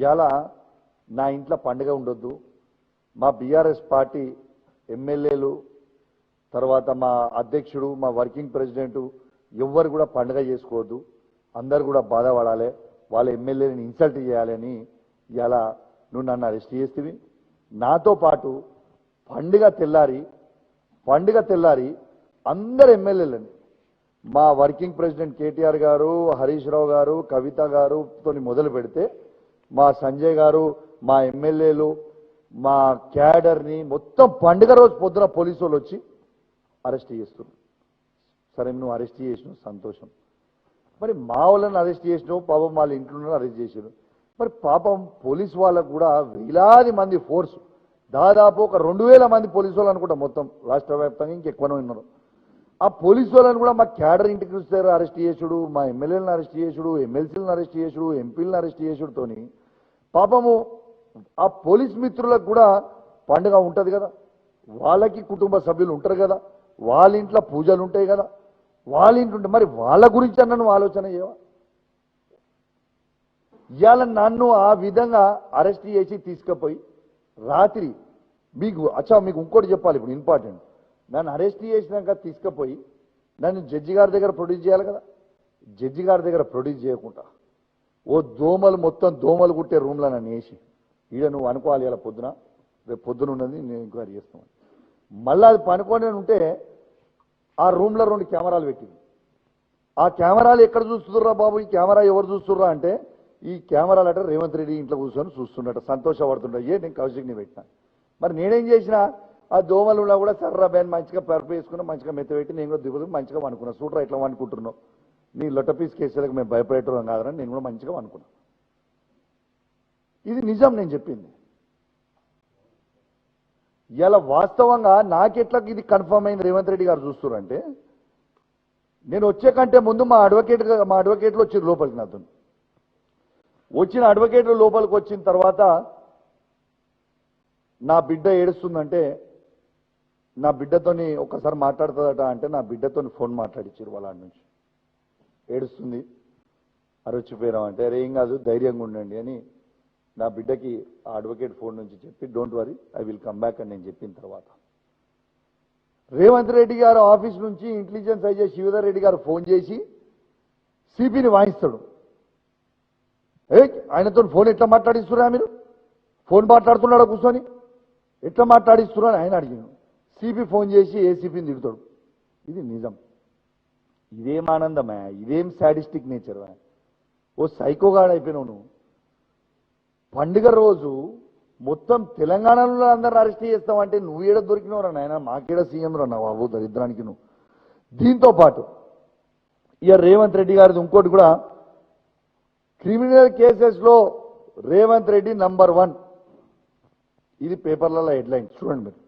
ఇవాళ నా ఇంట్లో పండుగ ఉండొద్దు, మా బీఆర్ఎస్ పార్టీ ఎమ్మెల్యేలు తర్వాత మా అధ్యక్షుడు మా వర్కింగ్ ప్రెసిడెంట్ ఎవ్వరు కూడా పండుగ చేసుకోవద్దు, అందరు కూడా బాధపడాలి, వాళ్ళ ఎమ్మెల్యేని ఇన్సల్ట్ చేయాలని ఇవాళ నువ్వు నన్ను అరెస్ట్ చేస్తేవి. నాతో పాటు పండుగ తెల్లారి అందరు ఎమ్మెల్యేలని మా వర్కింగ్ ప్రెసిడెంట్ కేటీఆర్ గారు, హరీష్ రావు గారు, కవిత గారుతో మొదలు పెడితే మా సంజయ్ గారు, మా ఎమ్మెల్యేలు, మా క్యాడర్ని మొత్తం పండుగ రోజు పొద్దున పోలీసు వాళ్ళు వచ్చి అరెస్ట్ చేస్తున్నారు. సరే నువ్వు అరెస్ట్ చేసినావు సంతోషం, మరి మా వాళ్ళని అరెస్ట్ చేసినావు, పాపం వాళ్ళ ఇంట్లో అరెస్ట్ చేసారు. మరి పాపం పోలీసు వాళ్ళకు కూడా వేలాది మంది ఫోర్సు, దాదాపు ఒక 2000 మంది పోలీసు వాళ్ళు అనుకుంటా మొత్తం రాష్ట్ర వ్యాప్తంగా, ఇంకెక్కువనే ఉన్నారు. ఆ పోలీసు వాళ్ళని కూడా మా క్యాడర్ ఇంటికి చూస్తారు అరెస్ట్ చేసుడు, మా ఎమ్మెల్యేలను అరెస్ట్ చేసుడు, ఎమ్మెల్సీలను అరెస్ట్ చేసుడు, ఎంపీలను అరెస్ట్ చేసుడుతోని పాపము ఆ పోలీస్ మిత్రులకు కూడా పండుగ ఉంటుంది కదా, వాళ్ళకి కుటుంబ సభ్యులు ఉంటారు కదా, వాళ్ళ ఇంట్లో పూజలు ఉంటాయి కదా, వాళ్ళ ఇంట్లో మరి వాళ్ళ గురించి అన్న నువ్వు ఆలోచన చేయవా? ఇవాళ నన్ను ఆ విధంగా అరెస్ట్ చేసి తీసుకుపోయి రాత్రి మీకు ఇంకోటి చెప్పాలి ఇప్పుడు ఇంపార్టెంట్, నన్ను అరెస్ట్ చేసినాక తీసుకుపోయి నన్ను జడ్జి గారి దగ్గర ప్రొడ్యూస్ చేయాలి కదా. జడ్జి గారి దగ్గర ప్రొడ్యూస్ చేయకుండా ఓ మొత్తం దోమలు కుట్టే రూమ్లో నన్ను వేసి ఈడ నువ్వు అనుకోవాలి, ఇలా పొద్దున రేపు పొద్దున ఉన్నది నేను ఎంక్వైరీ చేస్తాను. మళ్ళీ అది పనుకొని ఉంటే ఆ రూమ్లో 2 కెమెరాలు పెట్టింది. ఆ కెమెరాలు ఎక్కడ చూస్తుర్రా బాబు, ఈ కెమెరా ఎవరు చూస్తుర్రా అంటే ఈ కెమెరాలు అంటే రేవంత్ రెడ్డి ఇంట్లో కూర్చొని చూస్తున్నట్టు సంతోషపడుతుంటా. నేను కౌశిక్ని పెట్టినా, మరి నేనేం చేసినా ఆ దోమలున్నా కూడా సర్రా బ్యాన్ మంచిగా పరుపు వేసుకున్నా, మంచిగా మెత్త పెట్టి నేను కూడా దిగులు మంచిగా అనుకున్నా. చూడరా ఇట్లా అనుకుంటున్నావు, నీ లొట్టపీస్ కేసులకు మేము భయపడేటం కాదని నేను కూడా మంచిగా అనుకున్నా. ఇది నిజం నేను చెప్పింది. ఇలా వాస్తవంగా నాకెట్లా ఇది కన్ఫర్మ్ అయింది రేవంత్ రెడ్డి గారు చూస్తున్నారంటే, నేను వచ్చే కంటే ముందు మా అడ్వకేట్లు వచ్చారు లోపలికి. నాతో వచ్చిన అడ్వకేట్లు లోపలికి వచ్చిన తర్వాత నా బిడ్డ ఏడుస్తుందంటే, నా బిడ్డతోని ఒక్కసారి మాట్లాడుతుందట అంటే నా బిడ్డతోని ఫోన్ మాట్లాడించారు వాళ్ళ నుంచి. ఏడుస్తుంది, అరొచ్చిపోయాం అంటే అరే ఏం కాదు ధైర్యంగా ఉండండి అని నా బిడ్డకి ఆ అడ్వకేట్ ఫోన్ నుంచి చెప్పి don't worry I will come back అని నేను చెప్పిన తర్వాత రేవంత్ రెడ్డి గారు ఆఫీస్ నుంచి ఇంటెలిజెన్స్ ఐజీ శివధర్ రెడ్డి గారు ఫోన్ చేసి సిపిని వాయిస్తాడు. ఆయనతో ఫోన్ ఎట్లా మాట్లాడిస్తున్నా, మీరు ఫోన్ మాట్లాడుతున్నాడా కూర్చొని ఎట్లా మాట్లాడిస్తున్నా అని ఆయన అడిగాను. సిపి ఫోన్ చేసి ఏసీపీని తిడతాడు. ఇది నిజం. ఇదేం ఆనందమే, ఇదేం సాడిస్టిక్ నేచర్. ఓ సైకోగాడ్ అయిపోయినావు నువ్వు. పండుగ రోజు మొత్తం తెలంగాణలో అందరూ అరెస్ట్ చేస్తావంటే నువ్వు ఏడ దొరికినవరా నాయన, మాకేడ సీఎం రా నా బాబు దరిద్రానికి నువ్వు. దీంతో పాటు ఇక రేవంత్ రెడ్డి గారిది ఇంకోటి కూడా, క్రిమినల్ కేసెస్లో రేవంత్ రెడ్డి నంబర్ 1. ఇది పేపర్లలో హెడ్లైన్ చూడండి మీరు.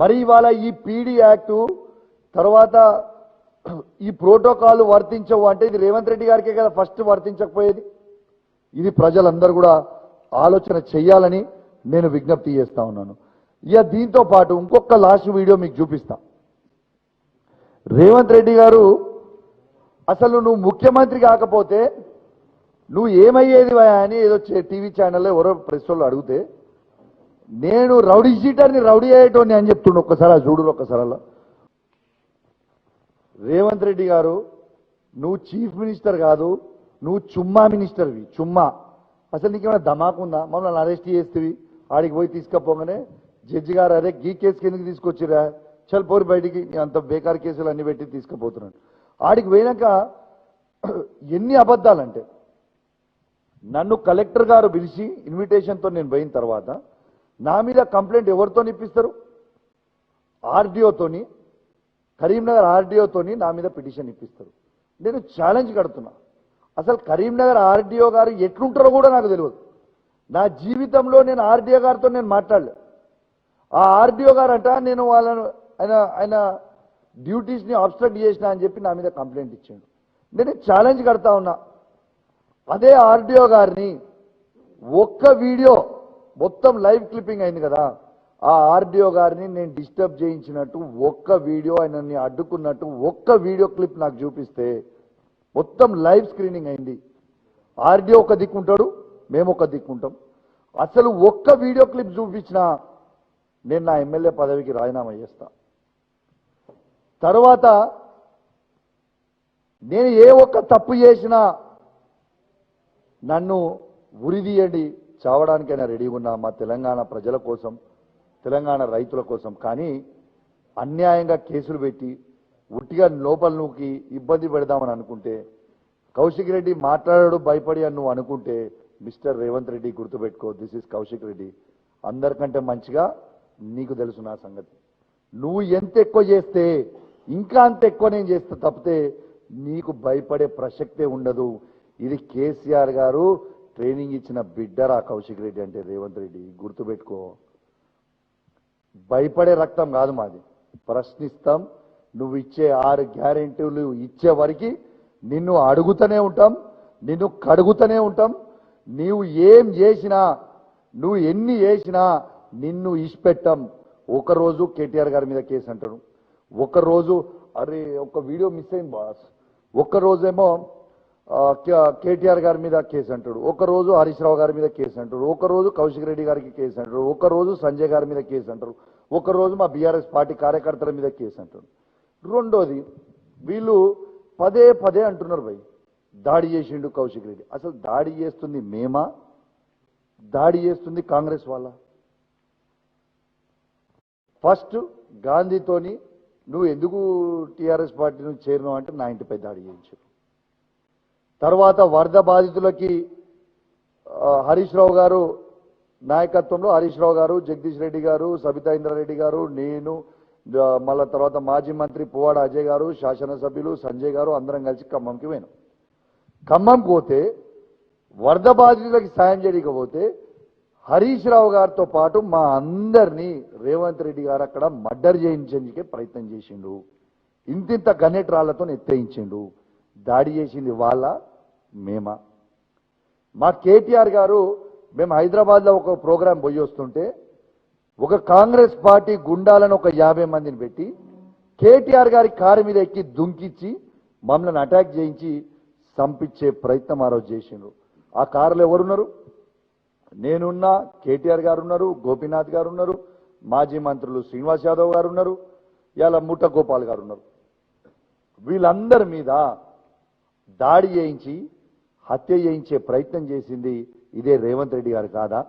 మరి ఇవాళ ఈ పీడీ యాక్టు తర్వాత ఈ ప్రోటోకాల్ వర్తించవు అంటే ఇది రేవంత్ రెడ్డి గారికే కదా ఫస్ట్ వర్తించకపోయేది. ఇది ప్రజలందరూ కూడా ఆలోచన చెయ్యాలని నేను విజ్ఞప్తి చేస్తా ఉన్నాను. ఇక దీంతో పాటు ఇంకొక లాస్ట్ వీడియో మీకు చూపిస్తా. రేవంత్ రెడ్డి గారు అసలు నువ్వు ముఖ్యమంత్రి కాకపోతే నువ్వు ఏమయ్యేది అని ఏదో టీవీ ఛానల్లో ఎవరో ప్రెస్ వాళ్ళు అడిగితే, నేను రౌడీ షీటర్ని రౌడీ అయ్యేటోని అని చెప్తుండే. ఒక్కసారి చూడు, ఒక్కసారి అలా. రేవంత్ రెడ్డి గారు నువ్వు చీఫ్ మినిస్టర్ కాదు, నువ్వు చుమ్మా మినిస్టర్వి. చుమ్మా అసలు నీకేమైనా ధమాకుందా? మమ్మల్ని అరెస్ట్ చేస్తేవి ఆడికి పోయి తీసుకపోగానే జడ్జి గారు అరే గీ కేసుకి ఎందుకు తీసుకొచ్చిరా, చల్ పోరు బయటికి, అంత బేకార్ కేసులు అన్ని పెట్టి తీసుకుపోతున్నాను. ఆడికి పోయినాక ఎన్ని అబద్ధాలంటే, నన్ను కలెక్టర్ గారు పిలిచి ఇన్విటేషన్తో నేను పోయిన తర్వాత నా మీద కంప్లైంట్ ఎవరితో ఇప్పిస్తారు? ఆర్డీఓతోని, కరీంనగర్ ఆర్డీఓతోని నా మీద పిటిషన్ ఇప్పిస్తారు. నేను ఛాలెంజ్ కడుతున్నా, అసలు కరీంనగర్ ఆర్డీఓ గారు ఎట్లుంటారో కూడా నాకు తెలియదు. నా జీవితంలో నేను ఆర్డీఓ గారితో నేను మాట్లాడలే. ఆ ఆర్డీఓ గారు అంట నేను వాళ్ళను ఆయన డ్యూటీస్ని అబ్స్ట్రక్ట్ చేసిన అని చెప్పి నా మీద కంప్లైంట్ ఇచ్చాడు. నేను ఛాలెంజ్ కడతా ఉన్నా, అదే ఆర్డీఓ గారిని ఒక్క వీడియో మొత్తం లైవ్ క్లిప్పింగ్ అయింది కదా, ఆ ఆర్డీఓ గారిని నేను డిస్టర్బ్ చేయించినట్టు ఒక్క వీడియో, ఆయనని అడ్డుకున్నట్టు ఒక్క వీడియో క్లిప్ నాకు చూపిస్తే, మొత్తం లైవ్ స్క్రీనింగ్ అయింది. ఆర్డీఓ ఒక దిక్కుంటాడు, మేము ఒక దిక్కుంటాం. అసలు ఒక్క వీడియో క్లిప్ చూపించినా నేను నా ఎమ్మెల్యే పదవికి రాజీనామా చేస్తా. తర్వాత నేను ఏ ఒక్క తప్పు చేసినా నన్ను ఉరిదీయండి, చావడానికైనా రెడీగా ఉన్నా మా తెలంగాణ ప్రజల కోసం, తెలంగాణ రైతుల కోసం. కానీ అన్యాయంగా కేసులు పెట్టి ఉట్టిగా లోపల నూకి ఇబ్బంది పెడదామని అనుకుంటే, కౌశిక్ రెడ్డి మాట్లాడాడు భయపడి అని నువ్వు అనుకుంటే, మిస్టర్ రేవంత్ రెడ్డి గుర్తుపెట్టుకో, దిస్ ఇస్ కౌశిక్ రెడ్డి. అందరికంటే మంచిగా నీకు తెలుసు నా సంగతి. నువ్వు ఎంత ఎక్కువ చేస్తే ఇంకా అంత ఎక్కువ నేను చేస్తా తప్పితే నీకు భయపడే ప్రసక్తే ఉండదు. ఇది కేసీఆర్ గారు ట్రైనింగ్ ఇచ్చిన బిడ్డరా కౌశిక్ రెడ్డి అంటే రేవంత్ రెడ్డి, గుర్తుపెట్టుకో. భయపడే రక్తం కాదు మాది, ప్రశ్నిస్తాం. నువ్వు ఇచ్చే 6 గ్యారెంటీలు ఇచ్చే వరకు నిన్ను అడుగుతూనే ఉంటాం, నిన్ను కడుగుతూనే ఉంటాం. నీవు ఏం చేసినా, నువ్వు ఎన్ని చేసినా నిన్ను ఇష్టపెట్టాం. ఒకరోజు కేటీఆర్ గారి మీద కేసు అంటాడు, ఒకరోజు అరే ఒక వీడియో మిస్ అయింది బాస్, ఒక్కరోజేమో కేటీఆర్ గారి మీద కేసు అంటాడు, ఒకరోజు హరీష్ రావు గారి మీద కేసు అంటాడు, ఒకరోజు కౌశిక్ రెడ్డి గారికి కేసు అంటాడు, ఒకరోజు సంజయ్ గారి మీద కేసు అంటారు, ఒకరోజు మా బీఆర్ఎస్ పార్టీ కార్యకర్తల మీద కేసు అంటాడు. రెండోది వీళ్ళు పదే పదే అంటున్నారు భయ్ దాడి చేసిండు కౌశిక్ రెడ్డి. అసలు దాడి చేస్తుంది మేమా, దాడి చేస్తుంది కాంగ్రెస్ వాళ్ళ? ఫస్ట్ గాంధీతోని నువ్వు ఎందుకు టీఆర్ఎస్ పార్టీ నుంచి చేరినావు అంటే నా ఇంటిపై దాడి చేయించారు. తర్వాత వరద బాధితులకి హరీష్ రావు గారు నాయకత్వంలో హరీష్ రావు గారు, జగదీష్ రెడ్డి గారు, సబితా ఇంద్రారెడ్డి గారు, నేను, మళ్ళా తర్వాత మాజీ మంత్రి పువ్వాడ అజయ్ గారు, శాసనసభ్యులు సంజయ్ గారు అందరం కలిసి ఖమ్మంకి పోయినాం. ఖమ్మంకి పోతే వరద బాధితులకి సాయం చేయకపోతే హరీష్ రావు గారితో పాటు మా అందరినీ రేవంత్ రెడ్డి గారు అక్కడ మర్డర్ చేయించేందుకే ప్రయత్నం చేసిండు. ఇంతింత గన్నెట్ రాళ్లతో ఎత్తేయించిండు. దాడి చేసింది వాళ్ళ మేమా? మా కేటీఆర్ గారు మేము హైదరాబాద్లో ఒక ప్రోగ్రాం పోయి వస్తుంటే ఒక కాంగ్రెస్ పార్టీ గుండాలను ఒక 50 మందిని పెట్టి కేటీఆర్ గారి కారు మీద ఎక్కి దుంకిచ్చి మమ్మల్ని అటాక్ చేయించి చంపించే ప్రయత్నం ఆ రోజు చేసిండ్రు. ఆ కారులో ఎవరున్నారు? నేనున్నా, కేటీఆర్ గారు ఉన్నారు, గోపీనాథ్ గారు ఉన్నారు, మాజీ మంత్రులు శ్రీనివాస్ యాదవ్ గారు ఉన్నారు, ఇలా ముఠ గోపాల్ గారు ఉన్నారు. వీళ్ళందరి మీద దాడి చేయించి హత్య చేయించే ప్రయత్నం చేసింది ఇదే రేవంత్ రెడ్డి గారు కాదా?